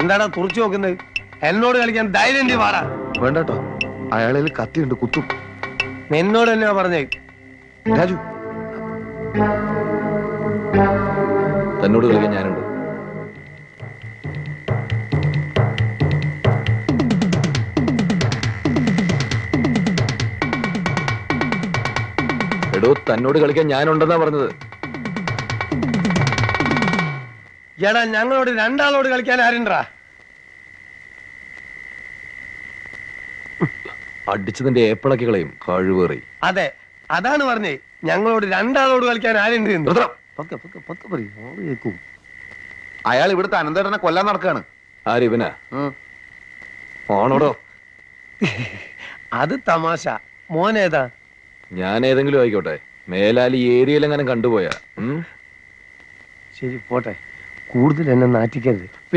എന്താടാ തുറച്ചു നോക്കുന്നത്? എന്നോട് കളിക്കാൻ ധൈര്യം വാടാ. വേണ്ടട്ടോ, അയാളിൽ കത്തിയുണ്ട്, കുത്തും. നിന്നോട് തന്നെയാ പറഞ്ഞേ. രാജു, തന്നോട് കളിക്കാൻ ഞാനുണ്ട്. എടോ, തന്നോട് കളിക്കാൻ ഞാനുണ്ടെന്നാ പറഞ്ഞത്. എടാ, ഞങ്ങളോട് രണ്ടാളോട് കളിക്കാൻ ആരുണ്ടാ? അടിച്ചതിന്റെ ഏപ്പിളക്കി കളയും കഴിവേറി. അതെ, അതാണ് പറഞ്ഞേ. ഞങ്ങളോട് രണ്ടാളോട് കളിക്കാൻ ആരുണ്ട് എന്ന്. അയാൾ ഇവിടുത്തെ അനന്തേട്ടനെ കൊല്ലാൻ നടക്കാണ്. ആരിവനാ? ഓണോടോ? അത് തമാശ. മോനേതാ? ഞാൻ ഏതെങ്കിലും ആയിക്കോട്ടെ, മേലാൽ ഈ ഏരിയയിലെങ്ങനെ കണ്ടുപോയാ. ശരി, പോട്ടെ. കൂടുതൽ എന്നെ നാറ്റിക്കരുത്. പിന്നെ